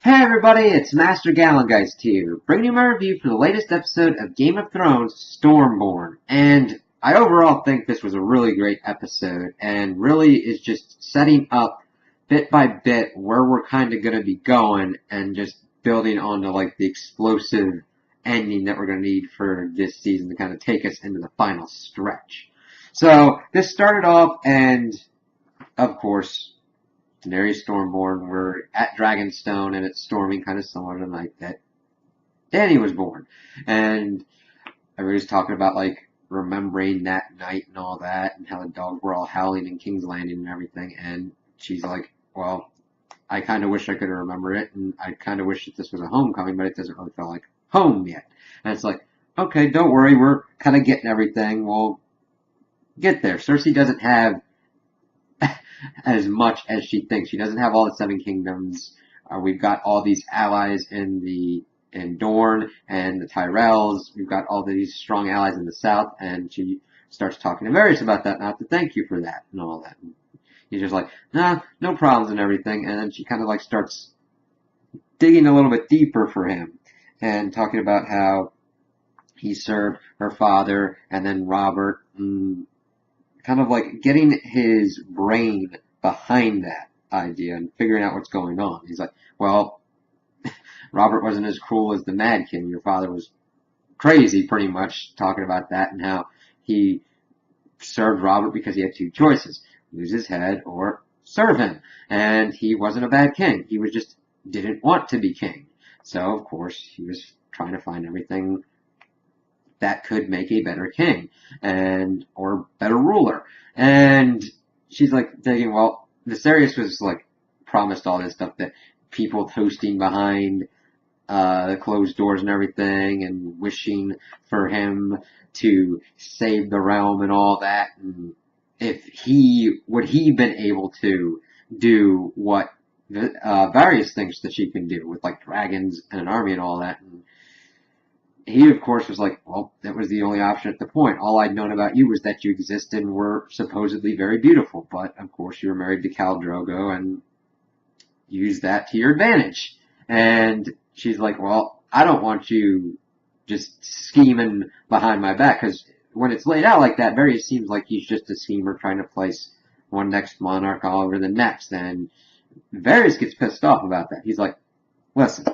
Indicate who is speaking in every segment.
Speaker 1: Hey everybody, it's Master Gallengeist here, bringing you my review for the latest episode of Game of Thrones, Stormborn. And I overall think this was a really great episode, and really is just setting up, bit by bit, where we're kind of going to be going, and just building onto, like, the explosive ending that we're going to need for this season to kind of take us into the final stretch. So, this started off, and, of course, Daenerys Stormborn were at Dragonstone, and it's storming kind of similar to the night that Dany was born. And everybody's talking about, like, remembering that night and all that, and how the dogs were all howling in King's Landing and everything. And she's like, well, I kind of wish I could remember it, and I kind of wish that this was a homecoming, but it doesn't really feel like home yet. And it's like, okay, don't worry, we're kind of getting everything. We'll get there. Cersei doesn't have as much as she thinks. She doesn't have all the Seven Kingdoms. We've got all these allies in Dorne and the Tyrells. We've got all these strong allies in the south, and she starts talking to Varys about that, and I have to thank you for that, and all that. And he's just like, nah, no problems and everything, and then she kind of like starts digging a little bit deeper for him, and talking about how he served her father, and then Robert, kind of like getting his brain behind that idea and figuring out what's going on. He's like, well, Robert wasn't as cruel as the Mad King. Your father was crazy, pretty much, talking about that and how he served Robert because he had two choices, lose his head or serve him. And he wasn't a bad king. He was just didn't want to be king. So, of course, he was trying to find everything that could make a better king and or better ruler. And she's like thinking, well, Viserys was like promised all this stuff, that people toasting behind the closed doors and everything, and wishing for him to save the realm and all that. And if he been able to do what Varys thinks that she can do with like dragons and an army and all that. And he, of course, was like, well, that was the only option at the point. All I'd known about you was that you existed and were supposedly very beautiful. But, of course, you were married to Khal Drogo and used that to your advantage. And she's like, well, I don't want you just scheming behind my back. Because when it's laid out like that, Varys seems like he's just a schemer trying to place one next monarch all over the next. And Varys gets pissed off about that. He's like, listen,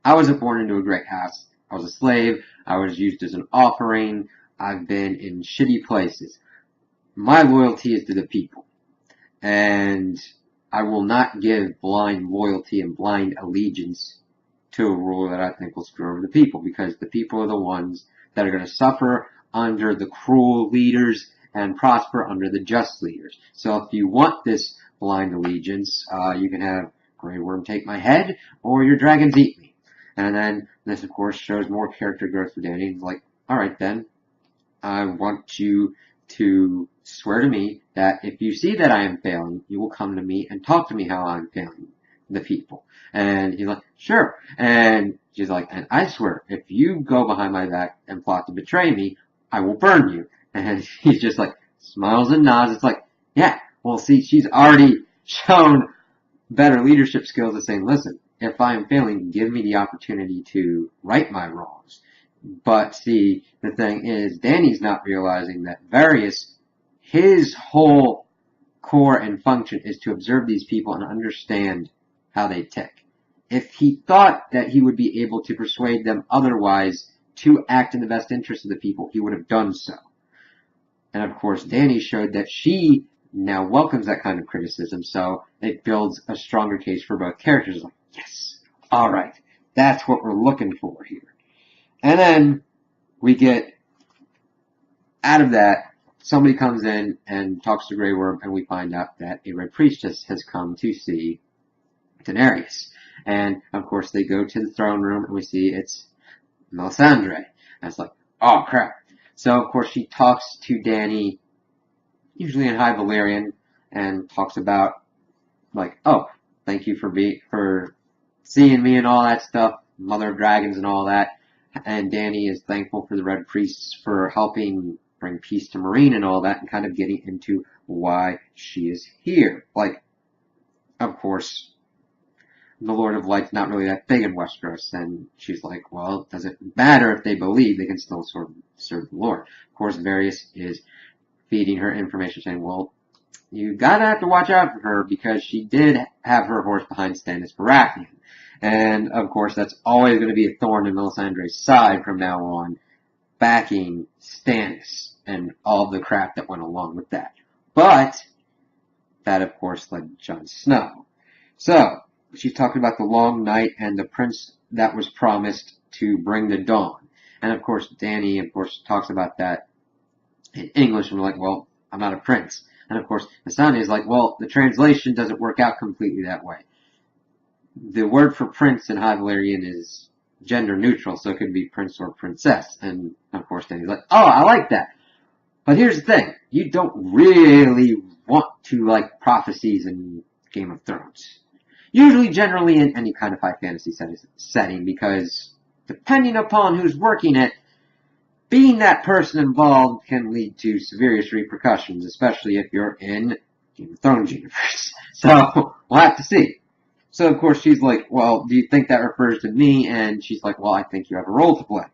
Speaker 1: I wasn't born into a great house. I was a slave. I was used as an offering. I've been in shitty places. My loyalty is to the people. And I will not give blind loyalty and blind allegiance to a ruler that I think will screw over the people, because the people are the ones that are going to suffer under the cruel leaders and prosper under the just leaders. So if you want this blind allegiance, you can have Grey Worm take my head, or your dragons eat me. And then this, of course, shows more character growth for Dany. He's like, all right, then, I want you to swear to me that if you see that I am failing, you will come to me and talk to me how I'm failing the people. And he's like, sure. And she's like, and I swear, if you go behind my back and plot to betray me, I will burn you. And he's just like, smiles and nods. It's like, yeah, well, see, she's already shown better leadership skills of saying, listen, if I am failing, give me the opportunity to right my wrongs. But see, the thing is, Dany's not realizing that Varys, his whole core and function is to observe these people and understand how they tick. If he thought that he would be able to persuade them otherwise to act in the best interest of the people, he would have done so. And of course, Dany showed that she now welcomes that kind of criticism, so it builds a stronger case for both characters. Like, yes, all right, that's what we're looking for here. And then we get out of that, somebody comes in and talks to Grey Worm, and we find out that a Red Priestess has come to see Daenerys. And of course, they go to the throne room, and we see it's Melisandre. And it's like, oh crap. So of course, she talks to Dany, usually in High Valyrian, and talks about, like, oh, thank you for seeing me and all that stuff, Mother of Dragons and all that. And Dany is thankful for the Red Priests for helping bring peace to Meereen and all that, and kind of getting into why she is here. Like, of course, the Lord of Light's not really that big in Westeros. And she's like, well, does it matter if they believe they can still serve the Lord? Of course, Varys is feeding her information saying, well, you gotta have to watch out for her because she did have her horse behind Stannis Baratheon. And, of course, that's always going to be a thorn in Melisandre's side from now on, backing Stannis and all the crap that went along with that. But that, of course, led to Jon Snow. So, she's talking about the long night and the prince that was promised to bring the dawn. And, of course, Dany, of course, talks about that in English, and we're like, well, I'm not a prince. And, of course, Missandei is like, well, the translation doesn't work out completely that way. The word for prince in High Valyrian is gender neutral, so it could be prince or princess. And, of course, Dany's like, oh, I like that. But here's the thing. You don't really want to like prophecies in Game of Thrones. Usually, generally, in any kind of high fantasy setting, because depending upon who's working it, being that person involved can lead to serious repercussions, especially if you're in Game of Thrones universe. So, we'll have to see. So, of course, she's like, well, do you think that refers to me? And she's like, well, I think you have a role to play.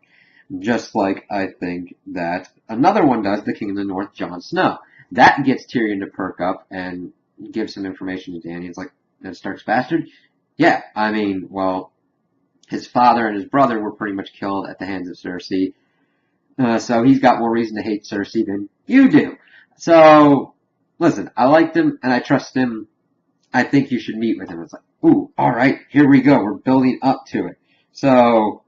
Speaker 1: Just like I think that another one does, the King of the North, Jon Snow. That gets Tyrion to perk up and give some information to Dany. It's like, that Stark's bastard? Yeah, I mean, well, his father and his brother were pretty much killed at the hands of Cersei. So he's got more reason to hate Cersei than you do. So, listen, I liked him and I trust him. I think you should meet with him. It's like, ooh, alright, here we go. We're building up to it. So,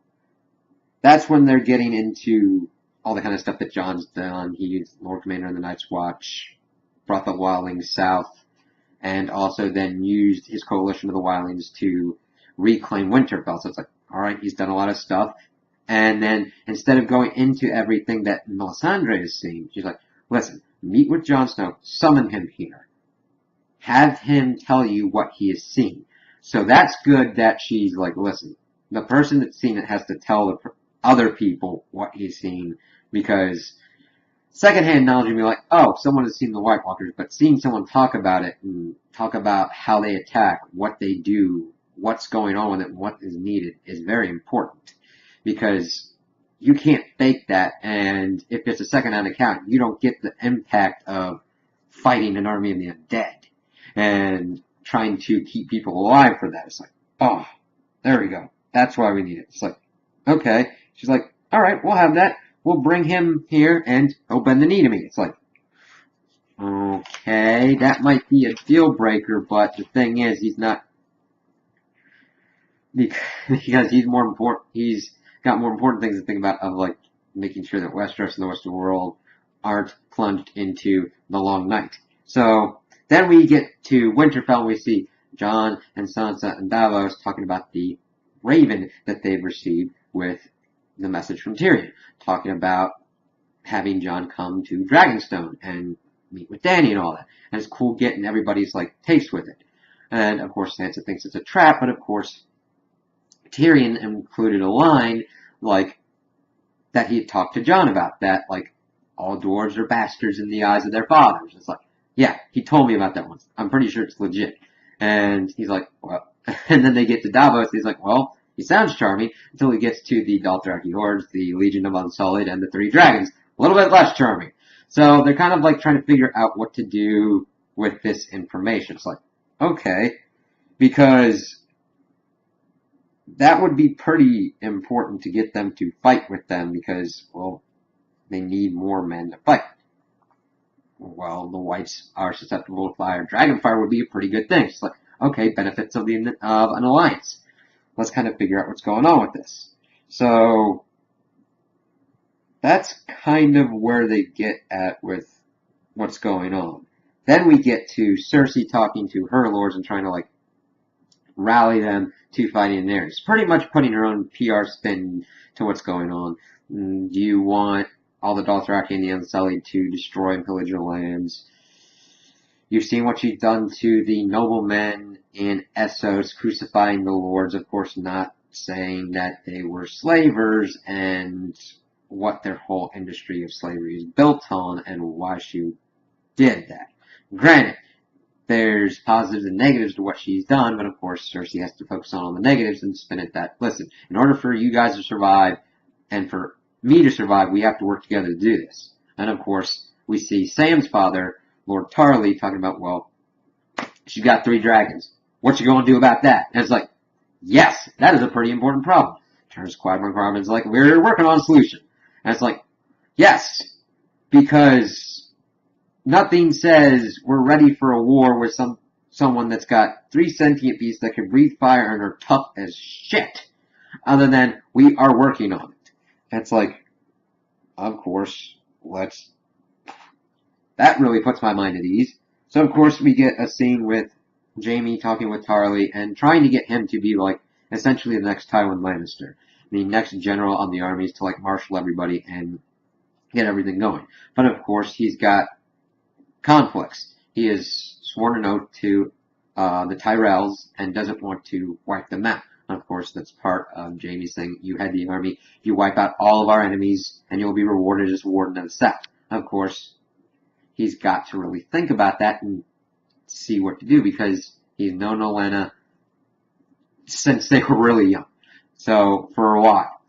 Speaker 1: that's when they're getting into all the kind of stuff that Jon's done. He's Lord Commander of the Night's Watch, brought the wildlings south, and also then used his coalition of the wildlings to reclaim Winterfell. So it's like, alright, he's done a lot of stuff. And then, instead of going into everything that Melisandre is seeing, she's like, listen, meet with Jon Snow, summon him here. Have him tell you what he has seen. So that's good that she's like, listen, the person that's seen it has to tell the other people what he's seen, because secondhand knowledge would be like, oh, someone has seen the White Walkers, but seeing someone talk about it and talk about how they attack, what they do, what's going on with it, what is needed is very important. Because you can't fake that, and if it's a second-hand account, you don't get the impact of fighting an army of the undead and trying to keep people alive for that. It's like, oh, there we go. That's why we need it. It's like, okay. She's like, alright, we'll have that. We'll bring him here, and he'll bend the knee to me. It's like, okay, that might be a deal breaker, but the thing is, he's not, because he's more important, he's got more important things to think about, of like making sure that Westeros and the rest of the world aren't plunged into the long night. So then we get to Winterfell and we see Jon and Sansa and Davos talking about the raven that they've received with the message from Tyrion, talking about having Jon come to Dragonstone and meet with Dany and all that. And it's cool getting everybody's like taste with it. And of course Sansa thinks it's a trap, but of course Tyrion included a line, like, that he had talked to Jon about, that, like, all dwarves are bastards in the eyes of their fathers. It's like, yeah, he told me about that once. I'm pretty sure it's legit. And he's like, well, and then they get to Davos, he's like, well, he sounds charming, until he gets to the Dothraki Hordes, the Legion of Unsullied, and the Three Dragons. A little bit less charming. So they're kind of like trying to figure out what to do with this information. It's like, okay, because that would be pretty important to get them to fight with them, because, well, they need more men to fight. Well, the whites are susceptible to fire. Dragonfire would be a pretty good thing. It's like, okay, benefits of an alliance. Let's kind of figure out what's going on with this. So, that's kind of where they get at with what's going on. Then we get to Cersei talking to her lords and trying to, like, rally them to fighting in there. It's pretty much putting her own PR spin to what's going on. Do you want all the Dothraki and the Unsullied to destroy and pillage your lands? You've seen what she's done to the noblemen in Essos, crucifying the lords, of course not saying that they were slavers and what their whole industry of slavery is built on and why she did that. Granted, there's positives and negatives to what she's done, but of course Cersei has to focus on all the negatives and spin it that, listen, in order for you guys to survive and for me to survive, we have to work together to do this. And of course, we see Sam's father, Lord Tarly, talking about, well, she's got 3 dragons. What you gonna do about that? And it's like, yes, that is a pretty important problem. Turns Qui-Gon like, we're working on a solution. And it's like, yes, because nothing says we're ready for a war with someone that's got 3 sentient beasts that can breathe fire and are tough as shit, other than we are working on it. And it's like, of course, that really puts my mind at ease. So of course we get a scene with Jaime talking with Tarly and trying to get him to be like essentially the next Tywin Lannister, the next general on the armies to like marshal everybody and get everything going. But of course he's got conflicts. He has sworn an oath to the Tyrells and doesn't want to wipe them out. And of course that's part of Jaime's thing. You head the army, you wipe out all of our enemies, and you'll be rewarded as warden of the South. Of course, he's got to really think about that and see what to do, because he's known Olenna since they were really young. So, for a while.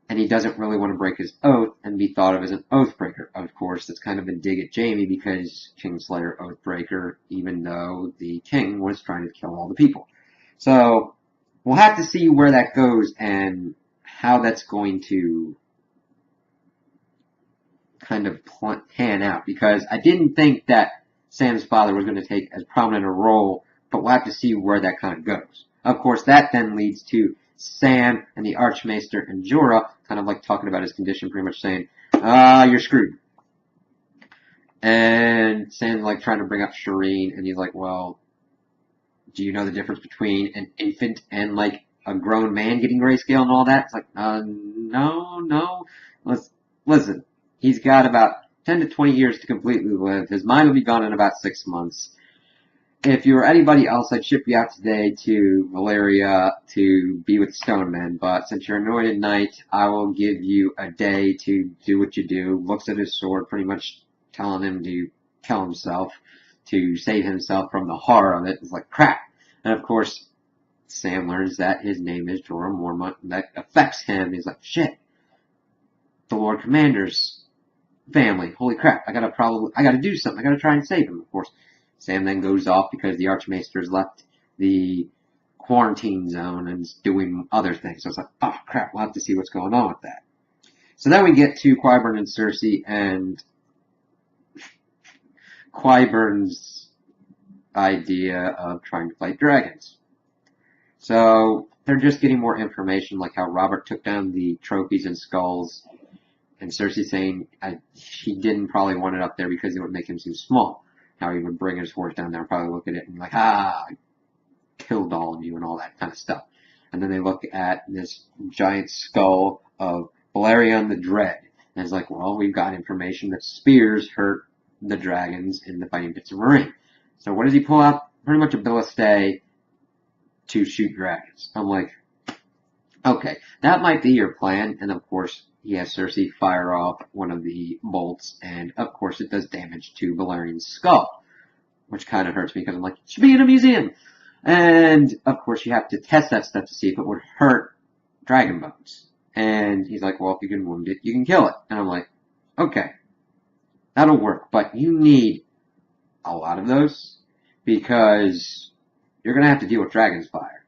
Speaker 1: And he doesn't really want to break his oath and be thought of as an oath breaker. Of course, that's kind of a dig at Jaime because Kingslayer, Oathbreaker, even though the king was trying to kill all the people. So, we'll have to see where that goes and how that's going to kind of pan out, because I didn't think that Sam's father was going to take as prominent a role, but we'll have to see where that kind of goes. Of course, that then leads to Sam and the Archmaester and Jorah kind of like talking about his condition, pretty much saying, you're screwed. And Sam's like trying to bring up Shireen, and he's like, well, do you know the difference between an infant and like a grown man getting grayscale and all that? It's like, no. Listen, he's got about 10 to 20 years to completely live. His mind will be gone in about 6 months. If you were anybody else, I'd ship you out today to Valyria to be with Stonemen, but since you're anointed knight, I will give you a day to do what you do. Looks at his sword, pretty much telling him to kill himself, to save himself from the horror of it. It's like, crap. And of course, Sam learns that his name is Jorah Mormont, and that affects him. He's like, shit. The Lord Commander's family. Holy crap. I gotta do something. I gotta try and save him, of course. Sam then goes off because the Archmaester's left the quarantine zone and is doing other things. So it's like, oh crap, we'll have to see what's going on with that. So then we get to Qyburn and Cersei, and Qyburn's idea of trying to fight dragons. So they're just getting more information, like how Robert took down the trophies and skulls, and Cersei saying he didn't probably want it up there because it would make him seem small. How he would bring his horse down there and probably look at it and be like, I killed all of you and all that kind of stuff. And then they look at this giant skull of Balerion the Dread. And it's like, well, we've got information that spears hurt the dragons in the Fighting Pits of Meereen. So what does he pull out? Pretty much a ballista to shoot dragons. I'm like, okay, that might be your plan. And of course, he has Cersei fire off one of the bolts, and of course it does damage to Balerion's skull, which kind of hurts me because I'm like, it should be in a museum. And of course you have to test that stuff to see if it would hurt dragon bones. And he's like, well, if you can wound it, you can kill it. And I'm like, okay, that'll work, but you need a lot of those because you're going to have to deal with dragon's fire.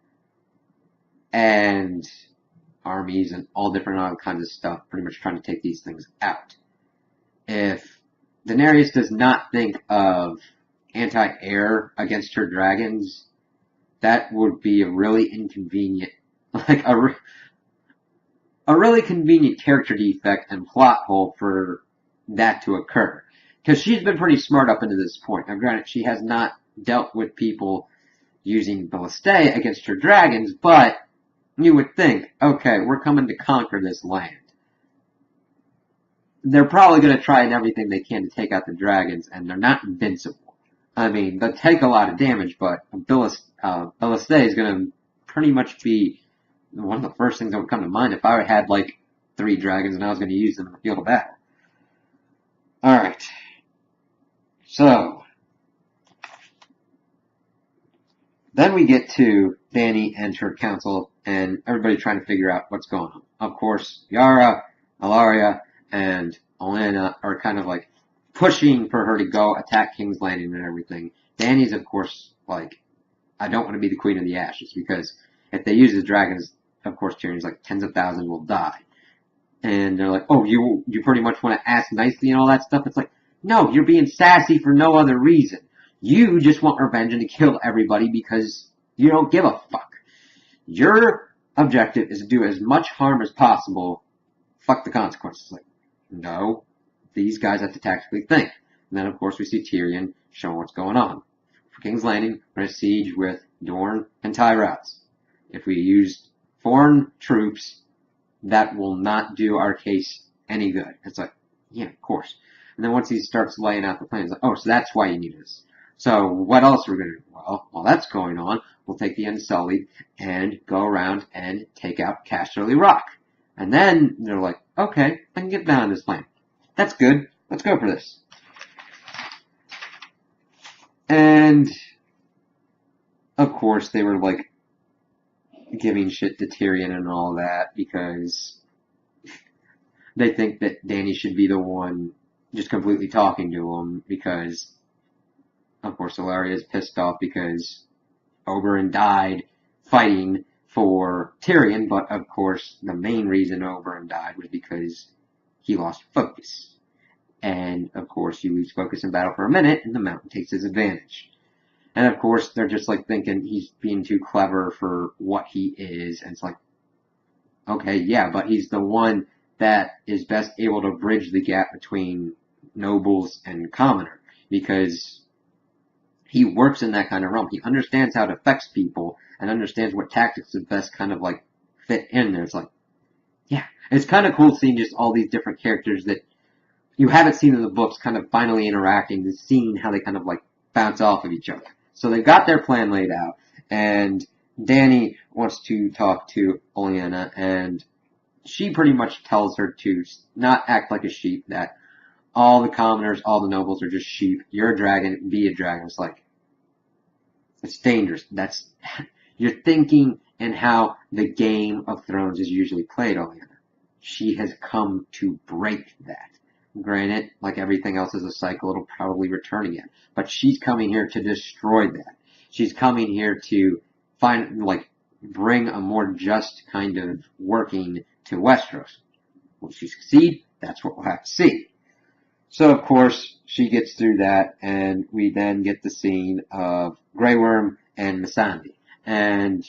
Speaker 1: And armies and all different other kinds of stuff, pretty much trying to take these things out. If Daenerys does not think of anti-air against her dragons, that would be a really inconvenient, like a really convenient character defect and plot hole for that to occur. Because she's been pretty smart up until this point. Now granted, she has not dealt with people using ballistae against her dragons, but you would think, okay, we're coming to conquer this land. They're probably going to try everything they can to take out the dragons, and they're not invincible. I mean, they'll take a lot of damage, but a ballistae is going to pretty much be one of the first things that would come to mind if I had, like, 3 dragons and I was going to use them in the field of battle. Alright. So, then we get to Dany and her council, and everybody trying to figure out what's going on. Of course, Yara, Alaria, and Olenna are kind of like pushing for her to go attack King's Landing and everything. Dany's, of course, like, I don't want to be the Queen of the Ashes, because if they use the dragons, of course, Tyrion's like, tens of thousands will die. And they're like, oh, you pretty much want to ask nicely and all that stuff? It's like, no, you're being sassy for no other reason. You just want revenge and to kill everybody because you don't give a fuck. Your objective is to do as much harm as possible. Fuck the consequences. Like, no, these guys have to tactically think. And then, of course, we see Tyrion showing what's going on. For King's Landing, we're in a siege with Dorne and Tyrells. If we use foreign troops, that will not do our case any good. It's like, yeah, of course. And then once he starts laying out the plan, he's like, oh, so that's why you need us. So what else are we going to do? Well, while that's going on, we'll take the Unsullied and go around and take out Casterly Rock. And then they're like, okay, I can get down on this plan. That's good. Let's go for this. And, of course, they were like giving shit to Tyrion and all that because they think that Dany should be the one just completely talking to him because, of course, Alaria is pissed off because Oberyn died fighting for Tyrion, but of course the main reason Oberyn died was because he lost focus. And of course you lose focus in battle for a minute and the mountain takes his advantage. And of course they're just like thinking he's being too clever for what he is, and it's like, okay, yeah, but he's the one that is best able to bridge the gap between nobles and commoner because he works in that kind of realm. He understands how it affects people and understands what tactics would best kind of like fit in there. It's like, yeah, it's kind of cool seeing just all these different characters that you haven't seen in the books kind of finally interacting and seeing how they kind of like bounce off of each other. So they've got their plan laid out, and Dany wants to talk to Olenna, and she pretty much tells her to not act like a sheep, that all the commoners, all the nobles are just sheep. You're a dragon, be a dragon. It's like, it's dangerous. That's, you're thinking in how the Game of Thrones is usually played, Olenna. She has come to break that. Granted, like everything else is a cycle, it'll probably return again. But she's coming here to destroy that. She's coming here to bring a more just kind of working to Westeros. Will she succeed? That's what we'll have to see. So, of course, she gets through that, and we then get the scene of Grey Worm and Missandei. And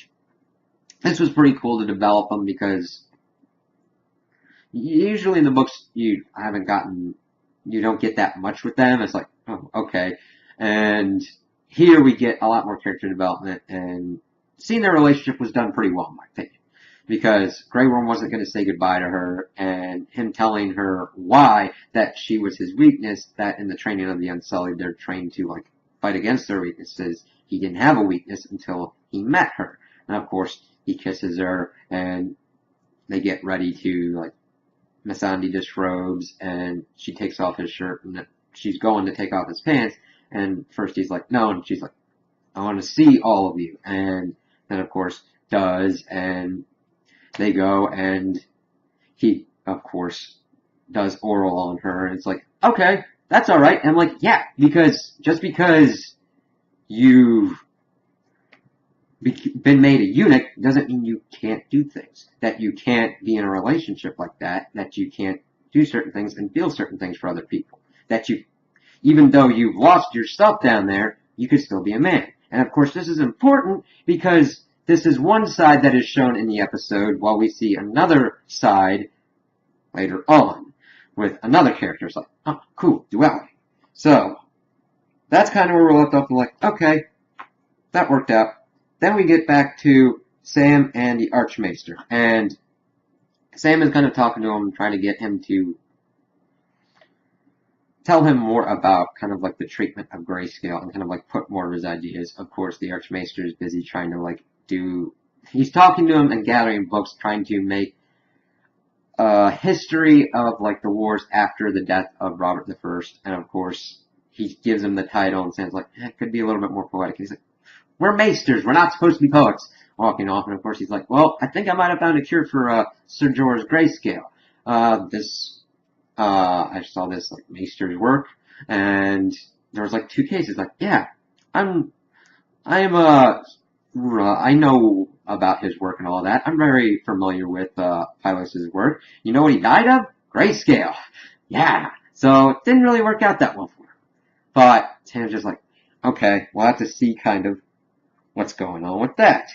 Speaker 1: this was pretty cool to develop them because usually in the books you don't get that much with them. It's like, oh, okay. And here we get a lot more character development, and seeing their relationship was done pretty well in my opinion. Because Grey Worm wasn't going to say goodbye to her, and him telling her why, that she was his weakness, that in the training of the Unsullied, they're trained to, like, fight against their weaknesses. He didn't have a weakness until he met her. And of course, he kisses her, and they get ready to, like, Missandei disrobes, and she takes off his shirt, and she's going to take off his pants, and first he's like, no, and she's like, I want to see all of you, and then of course does, and they go, and he, of course, does oral on her, and it's like, okay, that's alright, and I'm like, yeah, because, just because you've been made a eunuch doesn't mean you can't do things, that you can't be in a relationship like that you can't do certain things and feel certain things for other people, that you, even though you've lost yourself down there, you could still be a man. And of course this is important because this is one side that is shown in the episode while we see another side later on with another character. It's like, oh, cool, duality. So, that's kind of where we're left off. I'm like, okay, that worked out. Then we get back to Sam and the Archmaester, and Sam is kind of talking to him, trying to get him to tell him more about kind of like the treatment of grayscale and kind of like put more of his ideas. Of course, the Archmaester is busy trying to like he's talking to him and gathering books, trying to make a history of like the wars after the death of Robert I, and of course, he gives him the title and says like, it could be a little bit more poetic. He's like, we're maesters. We're not supposed to be poets. Walking off, and of course he's like, well, I think I might have found a cure for Sir Jorah's grayscale. I saw this like maester's work, and there was like 2 cases. Like, yeah, I know about his work and all that. I'm very familiar with Pylos' work. You know what he died of? Grayscale. Yeah. So it didn't really work out that well for him. But Tanner's just like, okay, we'll have to see kind of what's going on with that.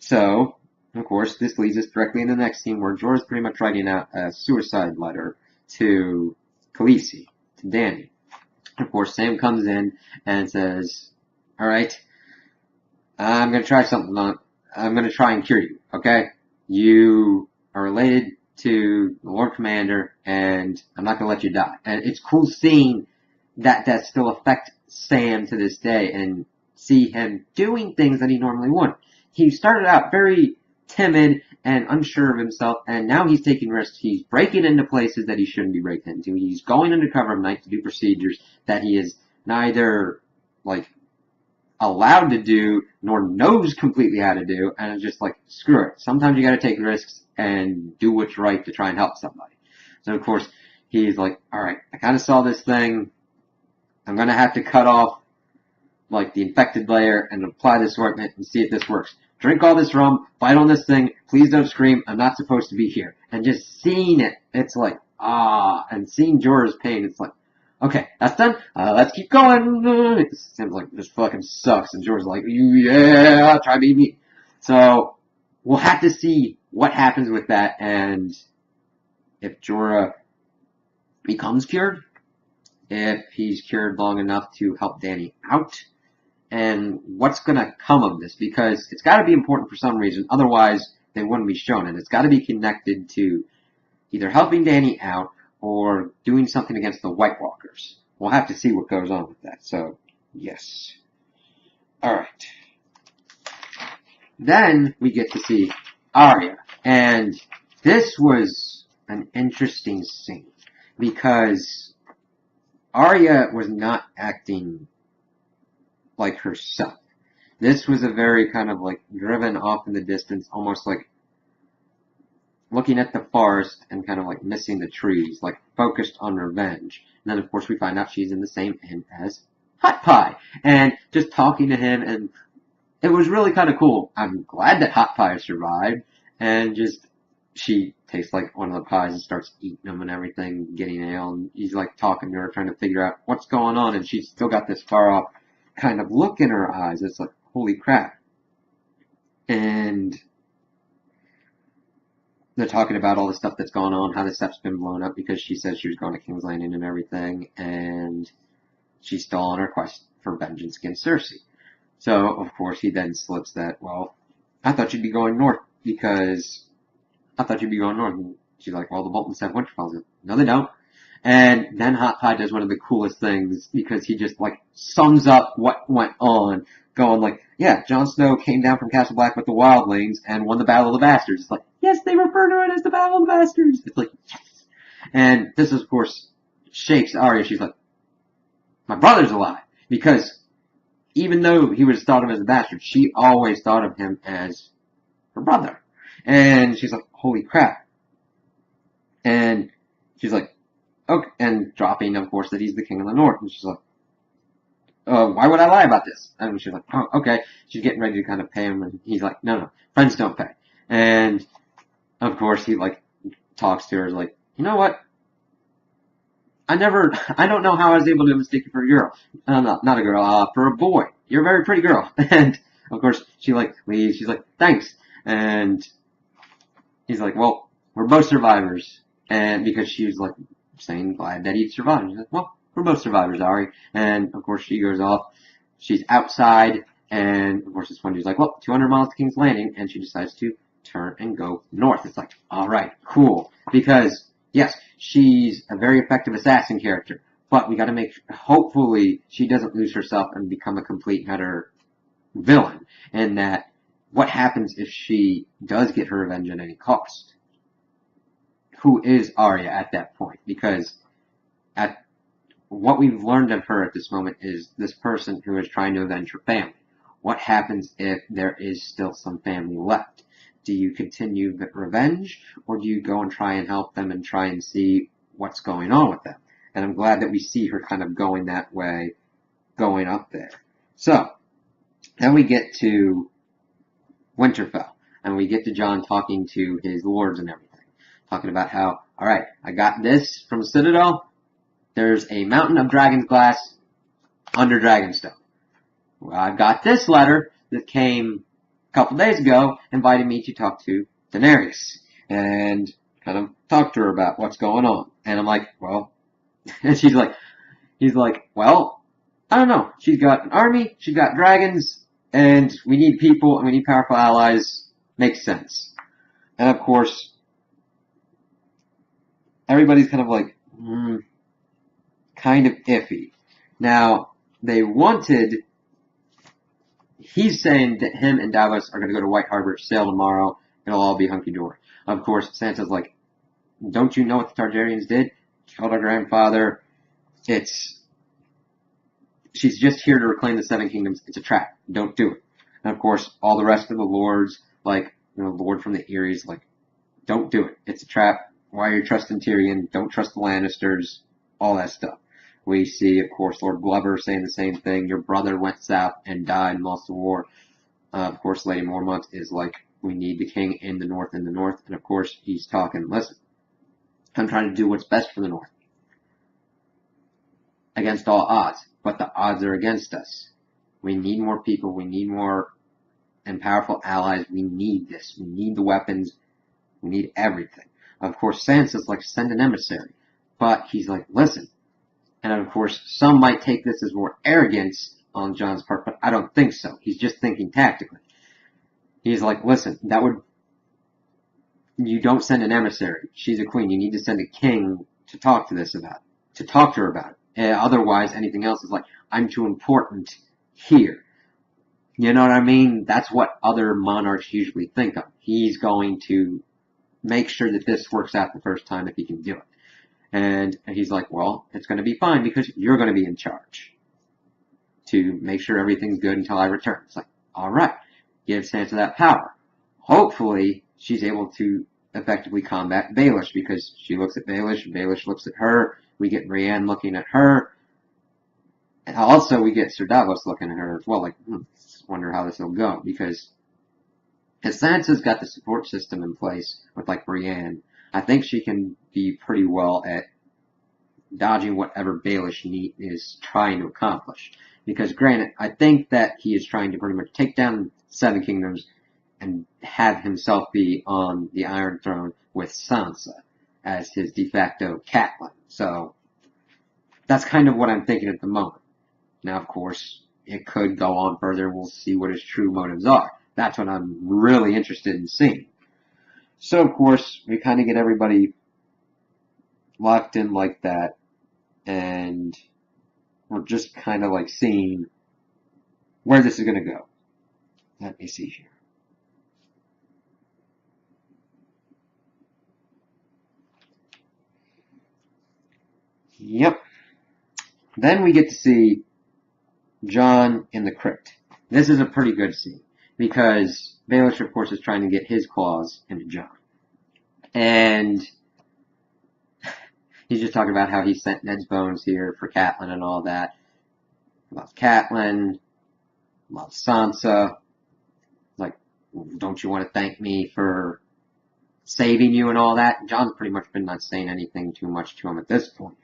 Speaker 1: So, of course, this leads us directly into the next scene where Jorah's pretty much writing out a suicide letter to Khaleesi, to Dany. Of course, Sam comes in and says, alright, I'm going to try something on. I'm going to try and cure you, okay? You are related to the Lord Commander, and I'm not going to let you die. And it's cool seeing that still affect Sam to this day, and see him doing things that he normally wouldn't. He started out very timid and unsure of himself, and now he's taking risks. He's breaking into places that he shouldn't be breaking into. He's going under cover of night to do procedures that he is neither, like, allowed to do, nor knows completely how to do, and it's just like, screw it. Sometimes you gotta take risks and do what's right to try and help somebody. So, of course, he's like, alright, I kinda saw this thing. I'm gonna have to cut off, like, the infected layer and apply this ointment and see if this works. Drink all this rum, fight on this thing, please don't scream, I'm not supposed to be here. And just seeing it, it's like, and seeing Jorah's pain, it's like, okay, that's done, let's keep going. It seems like this fucking sucks, and Jorah's like, yeah, try beat me. So, we'll have to see what happens with that, and if Jorah becomes cured, if he's cured long enough to help Dany out, and what's going to come of this, because it's got to be important for some reason, otherwise they wouldn't be shown, and it's got to be connected to either helping Dany out or doing something against the White Walkers. We'll have to see what goes on with that, so yes. Alright. Then we get to see Arya, and this was an interesting scene, because Arya was not acting like herself. This was a very kind of like driven off in the distance, almost like looking at the forest and kind of like missing the trees, like focused on revenge. And then of course we find out she's in the same inn as Hot Pie, and just talking to him, and it was really kind of cool. I'm glad that Hot Pie survived, and just she takes like one of the pies and starts eating them and everything, getting ale, and he's like talking to her, trying to figure out what's going on, and she's still got this far off kind of look in her eyes. It's like, holy crap. And they're talking about all the stuff that's gone on, how the sep's been blown up because she said she was going to King's Landing and everything, and she's still on her quest for vengeance against Cersei. So, of course, he then slips that, well, I thought you'd be going north, because I thought you'd be going north. And she's like, well, the Boltons have Winterfell. No, they don't. And then Hot Pie does one of the coolest things, because he just, like, sums up what went on, going like, yeah, Jon Snow came down from Castle Black with the Wildlings and won the Battle of the Bastards. It's like, yes, they refer to it as the Battle of the Bastards. It's like, yes. And this, of course, shakes Arya. She's like, my brother's alive. Because even though he was thought of as a bastard, she always thought of him as her brother. And she's like, holy crap. And she's like, okay, and dropping, of course, that he's the king of the north. And she's like, why would I lie about this? And she's like, oh, okay. She's getting ready to kind of pay him, and he's like, no, friends don't pay. And, of course, he, like, talks to her, like, you know what? I don't know how I was able to mistake you for a girl. No, not a girl, for a boy. You're a very pretty girl. And, of course, she, like, leaves. She's like, thanks. And he's like, well, we're both survivors. And because she's, like, saying glad that he survived. He's like, well, we're both survivors, Ari. And, of course, she goes off. She's outside. And, of course, this one dude's like, well, 200 miles to King's Landing. And she decides to turn and go north. It's like, all right, cool. Because, yes, she's a very effective assassin character. But we got to make, hopefully, she doesn't lose herself and become a complete and utter villain. And that, what happens if she does get her revenge at any cost? Who is Arya at that point? Because what we've learned of her at this moment is this person who is trying to avenge her family. What happens if there is still some family left? Do you continue the revenge, or do you go and try and help them and try and see what's going on with them? And I'm glad that we see her kind of going that way, going up there. So, then we get to Winterfell, and we get to Jon talking to his lords and everything. Talking about how, alright, I got this from Citadel. There's a mountain of dragon's glass under Dragonstone. Well, I've got this letter that came a couple days ago inviting me to talk to Daenerys and kind of talk to her about what's going on. And I'm like, well, and he's like, well, I don't know. She's got an army, she's got dragons, and we need people and we need powerful allies. Makes sense. And of course, everybody's kind of like, kind of iffy. Now, he's saying that him and Davos are going to go to White Harbor, sail tomorrow, it'll all be hunky-dory. Of course, Sansa's like, don't you know what the Targaryens did? Killed our grandfather. She's just here to reclaim the Seven Kingdoms. It's a trap. Don't do it. And of course, all the rest of the lords, like, the Lord from the Eyries, like, don't do it. It's a trap. Why are you trusting Tyrion? Don't trust the Lannisters. All that stuff. We see, of course, Lord Glover saying the same thing. Your brother went south and died and lost the war. Of course, Lady Mormont is like, we need the king in the north. And of course, he's talking, listen, I'm trying to do what's best for the north. Against all odds. But the odds are against us. We need more people. We need more and powerful allies. We need this. We need the weapons. We need everything. Of course, Sansa's like, send an emissary. But he's like, listen. And of course, some might take this as more arrogance on Jon's part, but I don't think so. He's just thinking tactically. He's like, listen, you don't send an emissary. She's a queen. You need to send a king to talk to her about it. Otherwise, anything else is like, I'm too important here. You know what I mean? That's what other monarchs usually think of. He's going to make sure that this works out the first time if he can do it. And he's like, well, it's going to be fine because you're going to be in charge to make sure everything's good until I return. It's like, alright, give Sansa that power. Hopefully, she's able to effectively combat Baelish because she looks at Baelish, Baelish looks at her, we get Brienne looking at her, and also we get Sir Davos looking at her as well, like, wonder how this will go, because Sansa's got the support system in place with, like, Brienne. I think she can be pretty well at dodging whatever Baelish is trying to accomplish. Because granted, I think that he is trying to pretty much take down Seven Kingdoms and have himself be on the Iron Throne with Sansa as his de facto Catelyn. So, that's kind of what I'm thinking at the moment. Now, of course, it could go on further and we'll see what his true motives are. That's what I'm really interested in seeing. So, of course, we kind of get everybody locked in like that, and we're just kind of like seeing where this is going to go. Let me see here. Yep. Then we get to see Jon in the crypt. This is a pretty good scene, because Baelish, of course, is trying to get his claws into Jon. And he's just talking about how he sent Ned's bones here for Catelyn and all that. Loves Catelyn, loves Sansa. Like, don't you want to thank me for saving you and all that? Jon's pretty much been not saying anything too much to him at this point.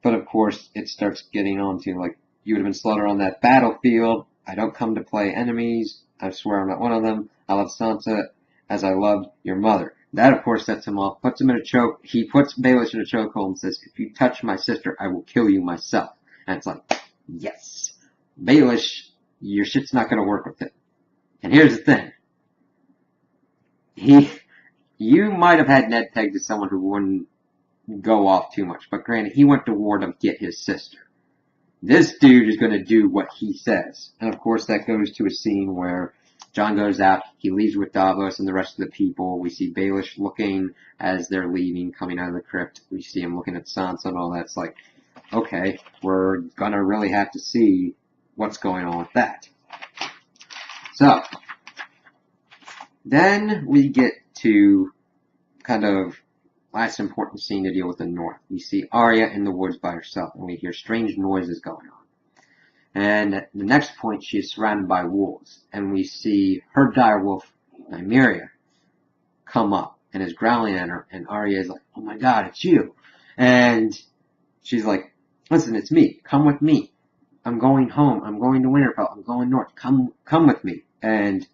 Speaker 1: But of course, it starts getting on to, like, you would have been slaughtered on that battlefield. I don't come to play enemies. I swear I'm not one of them. I love Sansa as I loved your mother. That, of course, sets him off, puts him in a choke. He puts Baelish in a chokehold and says, if you touch my sister, I will kill you myself. And it's like, yes. Baelish, your shit's not going to work with it. And here's the thing. You might have had Ned pegged as someone who wouldn't go off too much. But granted, he went to war to get his sister. This dude is going to do what he says. And of course, that goes to a scene where Jon goes out, he leaves with Davos and the rest of the people. We see Baelish looking as they're leaving, coming out of the crypt. We see him looking at Sansa and all that. It's like, okay, we're gonna really have to see what's going on with that. So, then we get to kind of last important scene to deal with in the north. We see Arya in the woods by herself, and we hear strange noises going on. And at the next point, she is surrounded by wolves, and we see her direwolf, Nymeria, come up and is growling at her, and Arya is like, "Oh my God, it's you!" And she's like, "Listen, it's me. Come with me. I'm going home. I'm going to Winterfell. I'm going north. Come with me." And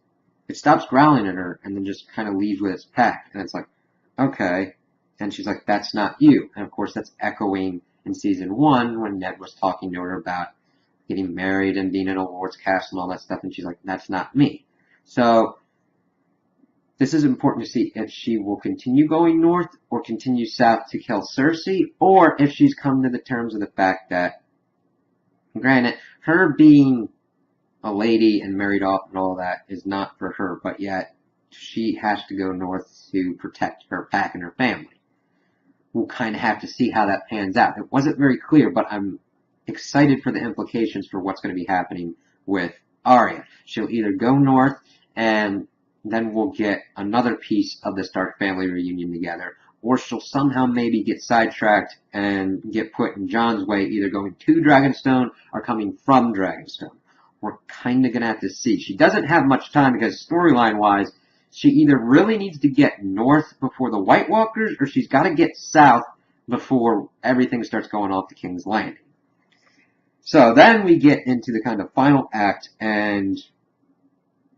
Speaker 1: it stops growling at her, and then just kind of leaves with its pack. And it's like, okay. And she's like, "That's not you." And of course, that's echoing in season 1 when Ned was talking to her about getting married and being in a lord's castle and all that stuff. And she's like, "That's not me." So this is important to see if she will continue going north or continue south to kill Cersei, or if she's come to the terms of the fact that, granted, her being a lady and married off and all that is not for her, but yet she has to go north to protect her pack and her family. We'll kind of have to see how that pans out. It wasn't very clear, but I'm excited for the implications for what's going to be happening with Arya. She'll either go north, and then we'll get another piece of the Stark family reunion together, or she'll somehow maybe get sidetracked and get put in Jon's way, either going to Dragonstone or coming from Dragonstone. We're kind of going to have to see. She doesn't have much time because storyline-wise, she either really needs to get north before the White Walkers, or she's got to get south before everything starts going off to King's Landing. So then we get into the kind of final act, and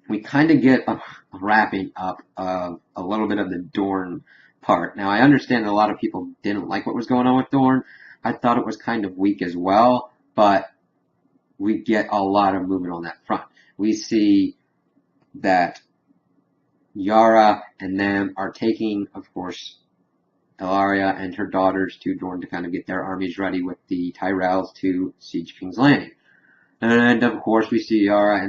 Speaker 1: we kind of get a wrapping up of a little bit of the Dorne part. Now, I understand that a lot of people didn't like what was going on with Dorne. I thought it was kind of weak as well, but we get a lot of movement on that front. We see that Yara and them are taking, of course, Ellaria and her daughters to Dorne to kind of get their armies ready with the Tyrells to siege King's Landing. And, of course, we see Yara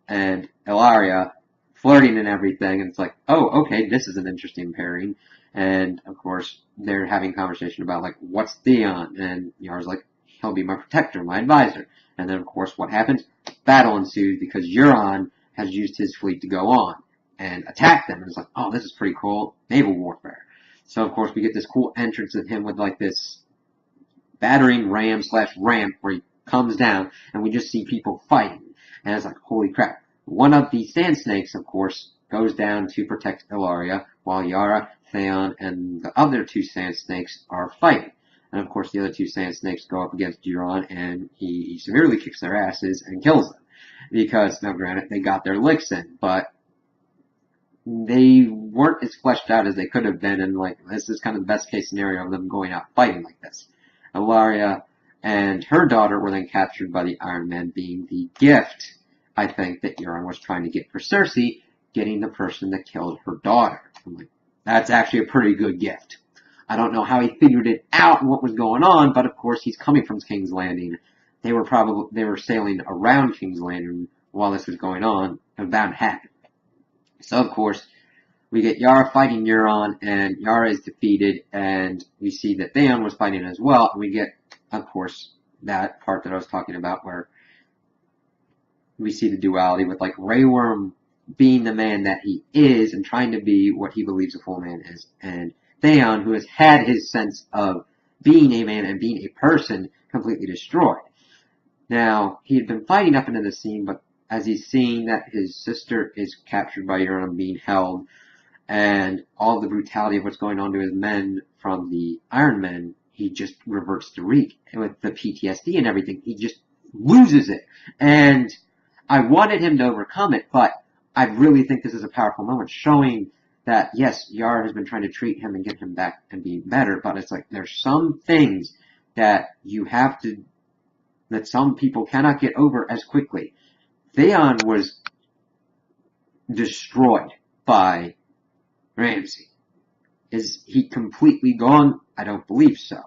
Speaker 1: and Ellaria flirting and everything, and it's like, oh, okay, this is an interesting pairing. And, of course, they're having a conversation about, like, what's Theon? And Yara's like, he'll be my protector, my advisor. And then, of course, what happens? Battle ensues because Euron has used his fleet to go on and attack them. And it's like, oh, this is pretty cool. Naval warfare. So, of course, we get this cool entrance of him with, like, this battering ram/ramp where he comes down, and we just see people fighting. And it's like, holy crap. One of the Sand Snakes, of course, goes down to protect Ellaria, while Yara, Theon, and the other 2 Sand Snakes are fighting. And, of course, the other 2 Sand Snakes go up against Euron, and he severely kicks their asses and kills them. Because, now granted, they got their licks in, but they weren't as fleshed out as they could have been, and, like, this is kind of the best case scenario of them going out fighting like this. Ellaria and her daughter were then captured by the Iron Men, being the gift, I think, that Euron was trying to get for Cersei, getting the person that killed her daughter. I'm like, that's actually a pretty good gift. I don't know how he figured it out and what was going on, but of course he's coming from King's Landing. They were sailing around King's Landing while this was going on, and bound to happen. So of course, we get Yara fighting Euron, and Yara is defeated, and we see that Theon was fighting as well, and we get, of course, that part that I was talking about where we see the duality with, like, Grey Worm being the man that he is and trying to be what he believes a full man is, and Theon, who has had his sense of being a man and being a person completely destroyed. Now, he had been fighting up into the scene, but as he's seeing that his sister is captured by Euron being held, and all the brutality of what's going on to his men from the Iron Men, he just reverts to Reek. And with the PTSD and everything, he just loses it. And I wanted him to overcome it, but I really think this is a powerful moment, showing that, yes, Yara has been trying to treat him and get him back and be better, but it's like there's some things that you have to, that some people cannot get over as quickly. Theon was destroyed by Ramsay. Is he completely gone? I don't believe so.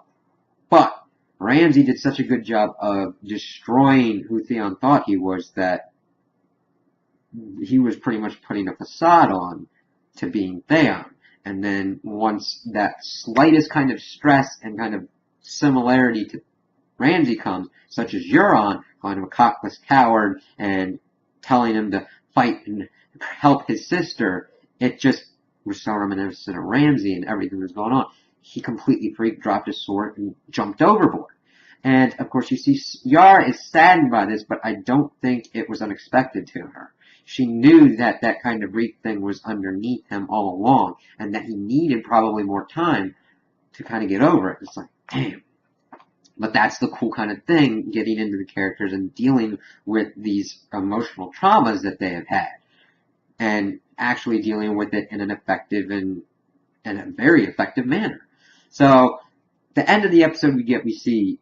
Speaker 1: But Ramsay did such a good job of destroying who Theon thought he was that he was pretty much putting a facade on to being Theon. And then once that slightest kind of stress and kind of similarity to Ramsay comes, such as Euron calling him a cockless coward and telling him to fight and help his sister. It just was so reminiscent of Ramsay and everything that was going on. He completely freaked, dropped his sword, and jumped overboard. And, of course, you see Yara is saddened by this, but I don't think it was unexpected to her. She knew that that kind of reek thing was underneath him all along, and that he needed probably more time to kind of get over it. It's like, damn. But that's the cool kind of thing, getting into the characters and dealing with these emotional traumas that they have had. And actually dealing with it in an effective and a very effective manner. So, the end of the episode we see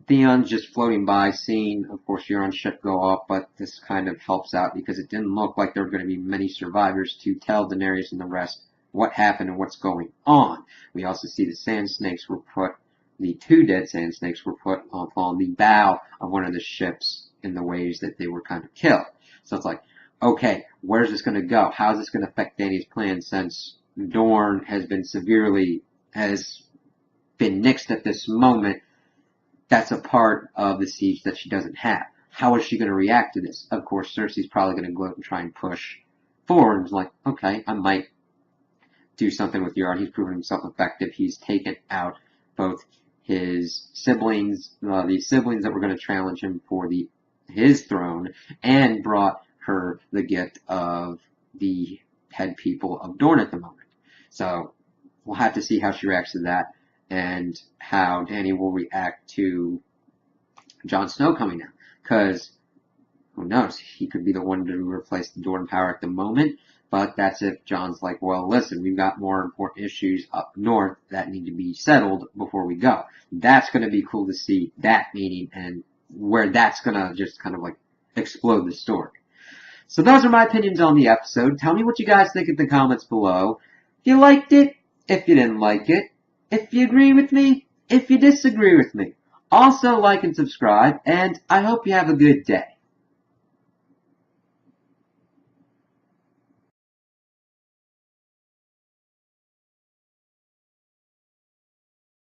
Speaker 1: Theon's just floating by, seeing, of course, Euron's ship go off, but this kind of helps out because it didn't look like there were going to be many survivors to tell Daenerys and the rest what happened and what's going on. We also see the 2 dead sand snakes were put on the bow of one of the ships in the ways that they were kind of killed. So it's like, okay, where's this going to go? How is this going to affect Dany's plan since Dorne has been nixed at this moment? That's a part of the siege that she doesn't have. How is she going to react to this? Of course, Cersei's probably going to go out and try and push forward. And it's like, okay, I might do something with Euron. He's proven himself effective. He's taken out both his siblings, the siblings that were going to challenge him for his throne, and brought her the gift of the head people of Dorne at the moment. So we'll have to see how she reacts to that, and how Dany will react to Jon Snow coming out. Because, who knows, he could be the one to replace the Dorne power at the moment, but that's if Jon's like, well, listen, we've got more important issues up north that need to be settled before we go. That's going to be cool to see that meeting, and where that's going to just kind of like explode the story. So those are my opinions on the episode. Tell me what you guys think in the comments below. If you liked it, if you didn't like it, if you agree with me, if you disagree with me. Also like and subscribe, and I hope you have a good day.